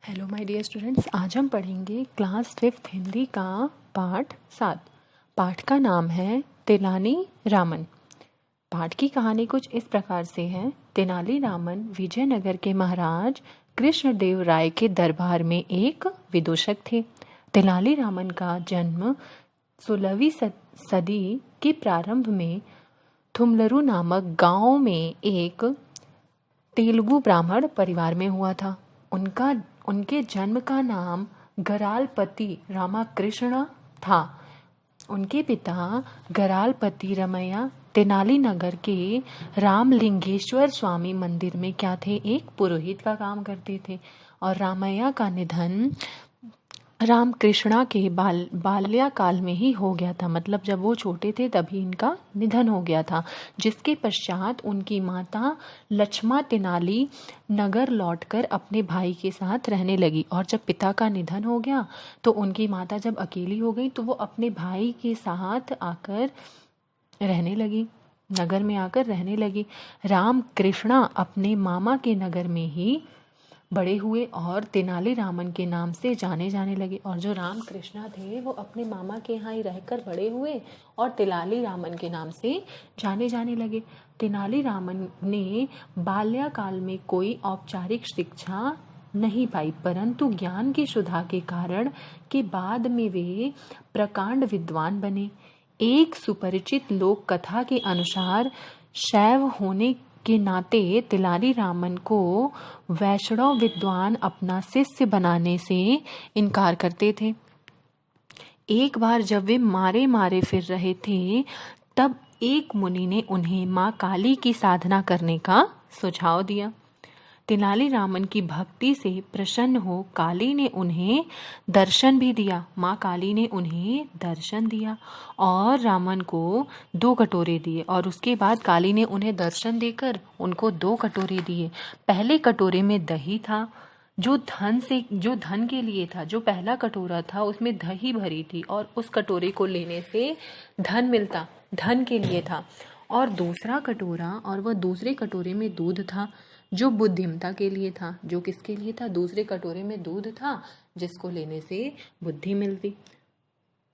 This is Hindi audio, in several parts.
हेलो माय डियर स्टूडेंट्स, आज हम पढ़ेंगे क्लास 5th हिंदी का पाठ 7। पाठ का नाम है तेनाली रामन। पाठ की कहानी कुछ इस प्रकार से है। तेनाली रामन विजयनगर के महाराज कृष्णदेव राय के दरबार में एक विदूषक थे। तेनाली रामन का जन्म 16वीं सदी के प्रारंभ में थुमलरू नामक गांव में एक तेलुगु ब्राह्मण परिवार में हुआ था। उनके जन्म का नाम गरालपति रामाकृष्ण था। उनके पिता गरालपति रमैया तेनाली नगर के रामलिंगेश्वर स्वामी मंदिर में क्या थे, एक पुरोहित का काम करते थे। और रामैया का निधन रामकृष्णा के बाल्यकाल में ही हो गया था, मतलब जब वो छोटे थे तभी इनका निधन हो गया था। जिसके पश्चात उनकी माता लक्ष्मा तेनाली नगर लौटकर अपने भाई के साथ रहने लगी। और जब पिता का निधन हो गया तो उनकी माता जब अकेली हो गई तो वो अपने भाई के साथ आकर रहने लगी, नगर में आकर रहने लगी। रामकृष्णा अपने मामा के नगर में ही बड़े हुए और तेनाली रामन के नाम से जाने जाने लगे। और जो रामकृष्णा थे वो अपने मामा के यहाँ ही रहकर बड़े हुए और तेनाली रामन के नाम से जाने जाने लगे। तेनाली रामन ने बाल्यकाल में कोई औपचारिक शिक्षा नहीं पाई, परंतु ज्ञान की सुधा के कारण के बाद में वे प्रकांड विद्वान बने। एक सुपरिचित लोक कथा के अनुसार शैव होने के नाते तेनाली रामन को वैष्णव विद्वान अपना शिष्य बनाने से इनकार करते थे। एक बार जब वे मारे मारे फिर रहे थे तब एक मुनि ने उन्हें माँ काली की साधना करने का सुझाव दिया। तेनाली रामन की भक्ति से प्रसन्न हो काली ने उन्हें दर्शन भी दिया। माँ काली ने उन्हें दर्शन दिया और रामन को 2 कटोरे दिए। और उसके बाद काली ने उन्हें दर्शन देकर उनको 2 कटोरे दिए। पहले कटोरे में दही था जो धन के लिए था। जो पहला कटोरा था उसमें दही भरी थी और उस कटोरे को लेने से धन मिलता, धन के लिए था। और दूसरा कटोरा और वह दूसरे कटोरे में दूध था जो बुद्धिमता के लिए था। जो किसके लिए था? दूसरे कटोरे में दूध था जिसको लेने से बुद्धि मिलती।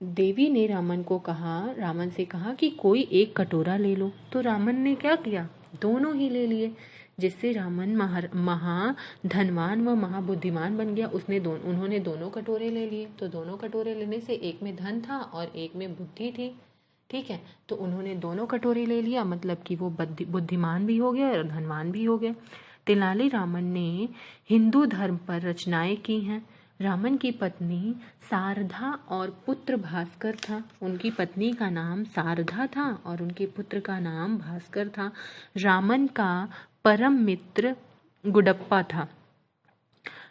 देवी ने रामन से कहा कि कोई एक कटोरा ले लो। तो रामन ने क्या किया? दोनों ही ले लिए, जिससे रामन महाधनवान व महाबुद्धिमान बन गया। उन्होंने दोनों कटोरे ले लिए। तो दोनों कटोरे लेने से एक में धन था और एक में बुद्धि थी। ठीक है, तो उन्होंने दोनों कटोरे ले लिया, मतलब कि वो बुद्धिमान भी हो गया और धनवान भी हो गया। तेनाली रामन ने हिंदू धर्म पर रचनाएं की हैं। रामन की पत्नी शारदा और पुत्र भास्कर था। उनकी पत्नी का नाम शारदा था और उनके पुत्र का नाम भास्कर था। रामन का परम मित्र गुडप्पा था।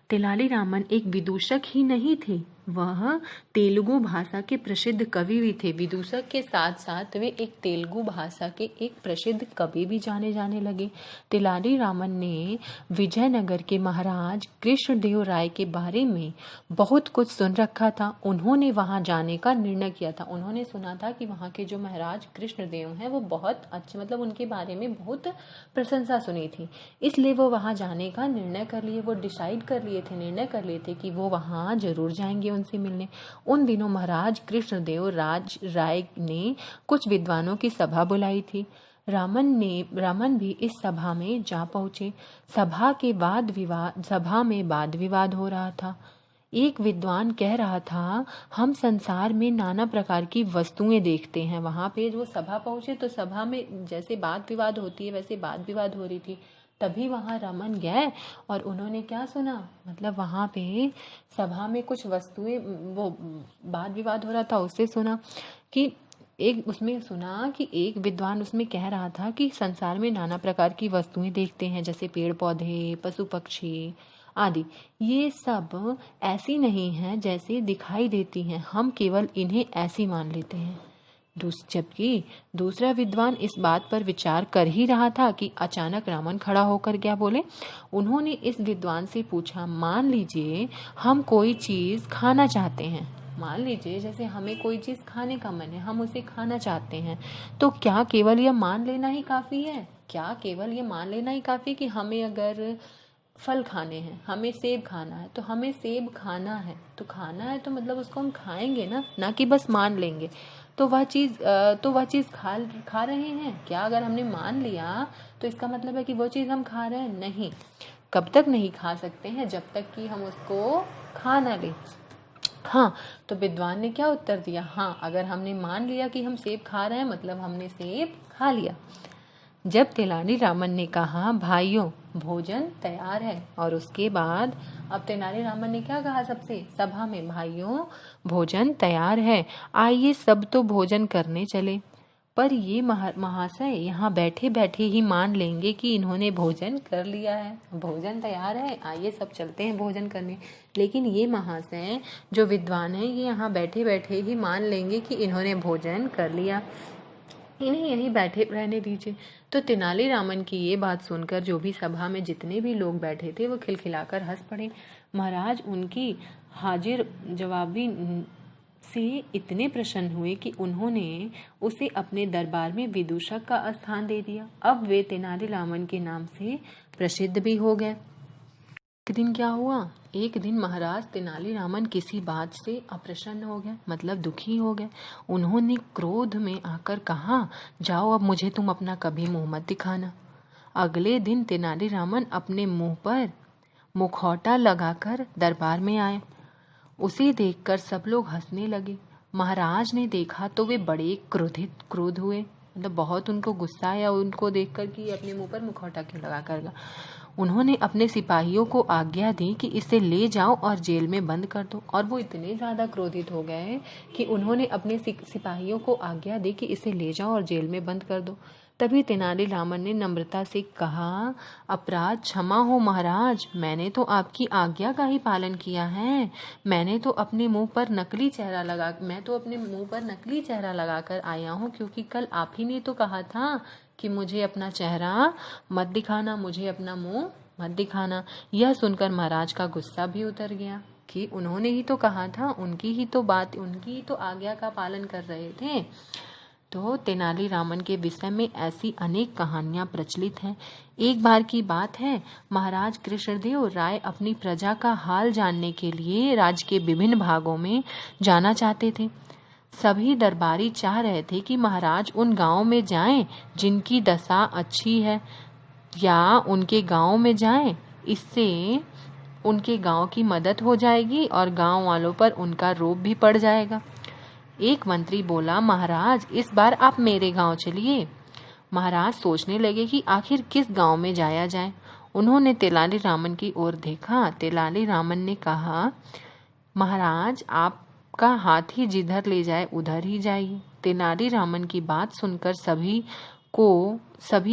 तेनाली रामन एक विदूषक ही नहीं थे, वह तेलुगु भाषा के प्रसिद्ध कवि भी थे। विदूषक के साथ साथ वे एक तेलुगु भाषा के एक प्रसिद्ध कवि भी जाने जाने लगे। तेनाली रामन ने विजयनगर के महाराज कृष्णदेव राय के बारे में बहुत कुछ सुन रखा था। उन्होंने वहां जाने का निर्णय किया था। उन्होंने सुना था कि वहां के जो महाराज कृष्णदेव हैं वो बहुत अच्छे, मतलब उनके बारे में बहुत प्रशंसा सुनी थी, इसलिए वो वहां जाने का निर्णय कर लिए। वो निर्णय कर लिए थे कि वो वहां जरूर जाएंगे उनसे मिलने। उन दिनों महाराज कृष्णदेव राय ने कुछ विद्वानों की सभा बुलाई थी। रामन भी इस सभा में जा पहुंचे। सभा में वाद विवाद हो रहा था। एक विद्वान कह रहा था, हम संसार में नाना प्रकार की वस्तुएं देखते हैं। वहां पे जो सभा पहुंचे तो सभा में जैसे वाद विवाद होती है वैसे वाद विवाद हो रही थी। तभी वहां रामन गए और उन्होंने क्या सुना, मतलब वहां पे सभा में कुछ वस्तुएं, वो वाद विवाद हो रहा था, उससे सुना कि एक विद्वान उसमें कह रहा था कि संसार में नाना प्रकार की वस्तुएं देखते हैं, जैसे पेड़ पौधे, पशु पक्षी आदि। ये सब ऐसी नहीं है जैसे दिखाई देती हैं, हम केवल इन्हें ऐसी मान लेते हैं। जबकि दूसरा विद्वान इस बात पर विचार कर ही रहा था कि अचानक रामन खड़ा होकर क्या बोले। उन्होंने इस विद्वान से पूछा, मान लीजिए हम कोई चीज खाना चाहते हैं। मान लीजिए जैसे हमें कोई चीज खाने का मन है, हम उसे खाना चाहते हैं, तो क्या केवल यह मान लेना ही काफी है? कि हमें अगर फल खाने हैं, हमें सेब खाना है, तो हमें सेब खाना है, तो खाना है तो मतलब उसको हम खाएंगे ना कि बस मान लेंगे। तो वह चीज़ खा रहे हैं क्या? अगर हमने मान लिया तो इसका मतलब है कि वो चीज़ हम खा रहे हैं? नहीं। कब तक नहीं खा सकते हैं? जब तक कि हम उसको खा ना लें। हाँ, तो विद्वान ने क्या उत्तर दिया? हाँ, अगर हमने मान लिया कि हम सेब खा रहे हैं मतलब हमने सेब खा लिया। जब तेनालीरामन ने कहा भाइयों भोजन तैयार है, और उसके बाद अब तेनालीरामन ने क्या कहा सबसे सभा में? भाइयों भोजन तैयार है, आइए सब तो भोजन करने चले। पर ये महाशय यहाँ बैठे बैठे ही मान लेंगे कि इन्होंने भोजन कर लिया है। भोजन तैयार है, आइए सब चलते हैं भोजन करने। लेकिन ये महाशय जो विद्वान है ये यहाँ बैठे बैठे ही मान लेंगे कि इन्होंने भोजन कर लिया, इन्हें यहीं बैठे रहने दीजिए। तो तेनालीरामन की ये बात सुनकर जो भी सभा में जितने भी लोग बैठे थे वो खिलखिलाकर हंस पड़े। महाराज उनकी हाजिर जवाबी से इतने प्रसन्न हुए कि उन्होंने उसे अपने दरबार में विदूषक का स्थान दे दिया। अब वे तेनालीरामन के नाम से प्रसिद्ध भी हो गए। एक दिन क्या हुआ? एक दिन महाराज तेनालीरामन किसी बात से अप्रसन्न हो गए, मतलब दुखी हो गए। उन्होंने क्रोध में आकर कहा, जाओ अब मुझे तुम अपना कभी मुंह मत दिखाना। अगले दिन तेनालीरामन अपने मुंह पर मुखौटा लगाकर दरबार में आए। उसे देखकर सब लोग हंसने लगे। महाराज ने देखा तो वे बड़े क्रोध हुए, मतलब बहुत उनको गुस्सा आया उनको देखकर कि अपने मुंह पर मुखौटा क्यों लगा कर। उन्होंने अपने सिपाहियों को आज्ञा दी कि इसे ले जाओ और जेल में बंद कर दो। और वो इतने ज़्यादा क्रोधित हो गए कि उन्होंने अपने सिपाहियों को आज्ञा दी कि इसे ले जाओ और जेल में बंद कर दो। तभी तेनालीरामन ने नम्रता से कहा, अपराध क्षमा हो महाराज, मैंने तो आपकी आज्ञा का ही पालन किया है। मैं तो अपने मुंह पर नकली चेहरा लगाकर आया हूँ, क्योंकि कल आप ही ने तो कहा था कि मुझे अपना चेहरा मत दिखाना, मुझे अपना मुंह मत दिखाना। यह सुनकर महाराज का गुस्सा भी उतर गया कि उन्होंने ही तो कहा था, उनकी ही तो आज्ञा का पालन कर रहे थे। तो तेनालीरामन के विषय में ऐसी अनेक कहानियां प्रचलित हैं। एक बार की बात है, महाराज कृष्णदेव राय अपनी प्रजा का हाल जानने के लिए राज्य के विभिन्न भागों में जाना चाहते थे। सभी दरबारी चाह रहे थे कि महाराज उन गांवों में जाएं जिनकी दशा अच्छी है, या उनके गांव में जाएं, इससे उनके गांव की मदद हो जाएगी और गांव वालों पर उनका रोब भी पड़ जाएगा। एक मंत्री बोला, महाराज इस बार आप मेरे गांव चलिए। महाराज सोचने लगे कि आखिर किस गांव में जाया जाए। उन्होंने तेनालीरामन की ओर देखा। तेनालीरामन ने कहा, महाराज आपका हाथी जिधर ले जाए उधर ही जाइए। तेनालीरामन की बात सुनकर सभी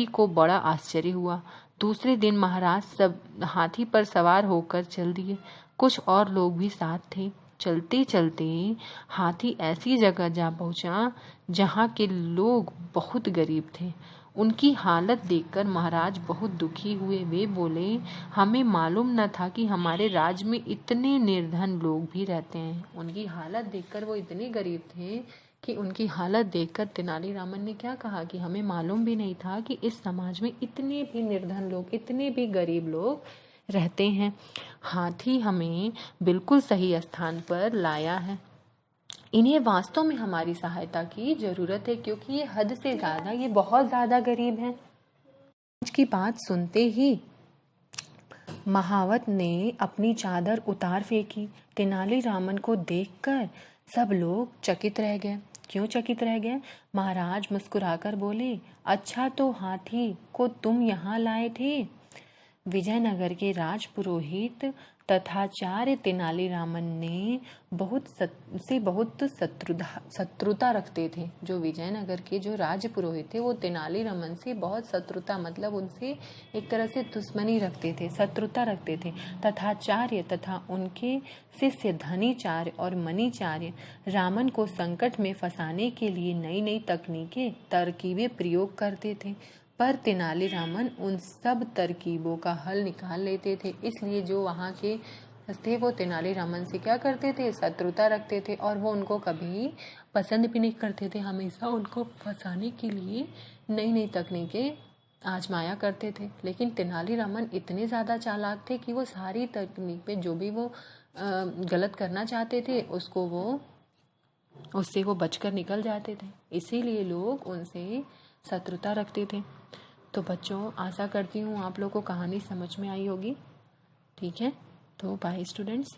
को बड़ा आश्चर्य हुआ। दूसरे दिन महाराज सब हाथी पर सवार होकर चल दिए। कुछ और लोग भी साथ थे। चलते चलते हाथी ऐसी जगह जा पहुंचा जहाँ के लोग बहुत गरीब थे। उनकी हालत देखकर महाराज बहुत दुखी हुए। वे बोले, हमें मालूम न था कि हमारे राज्य में इतने निर्धन लोग भी रहते हैं। उनकी हालत देखकर, वो इतने गरीब थे कि उनकी हालत देखकर तेनालीरामन ने क्या कहा कि हमें मालूम भी नहीं था कि इस समाज में इतने भी निर्धन लोग, इतने भी गरीब लोग रहते हैं। हाथी हमें बिल्कुल सही स्थान पर लाया है। इन्हें वास्तव में हमारी सहायता की जरूरत है, क्योंकि ये हद से ज्यादा, ये बहुत ज्यादा गरीब हैं। आज की बात सुनते ही महावत ने अपनी चादर उतार फेंकी। तेनालीरामन को देखकर सब लोग चकित रह गए। क्यों चकित रह गए? महाराज मुस्कुराकर बोले, अच्छा तो हाथी को तुम यहाँ लाए थे। विजयनगर के राजपुरोहित तथाचार्य तेनालीरामन ने बहुत शत्रुता रखते थे। जो विजयनगर के जो राजपुरोहित थे वो तेनालीरामन से बहुत शत्रुता, मतलब उनसे एक तरह से दुश्मनी रखते थे, शत्रुता रखते थे। तथाचार्य तथा उनके शिष्य धनीचार्य और मनीचार्य रामन को संकट में फंसाने के लिए नई नई तकनीकें, तरकीबें प्रयोग करते थे। पर तेनालीरामन उन सब तरकीबों का हल निकाल लेते थे। इसलिए जो वहाँ के थे वो तेनालीरामन से क्या करते थे? शत्रुता रखते थे, और वो उनको कभी पसंद भी नहीं करते थे। हमेशा उनको फंसाने के लिए नई नई तकनीकें आजमाया करते थे। लेकिन तेनालीरामन इतने ज़्यादा चालाक थे कि वो सारी तकनीक पे जो भी वो गलत करना चाहते थे उससे वो बचकर निकल जाते थे। इसीलिए लोग उनसे शत्रुता रखते थे। तो बच्चों, आशा करती हूँ आप लोग को कहानी समझ में आई होगी। ठीक है, तो बाय स्टूडेंट्स।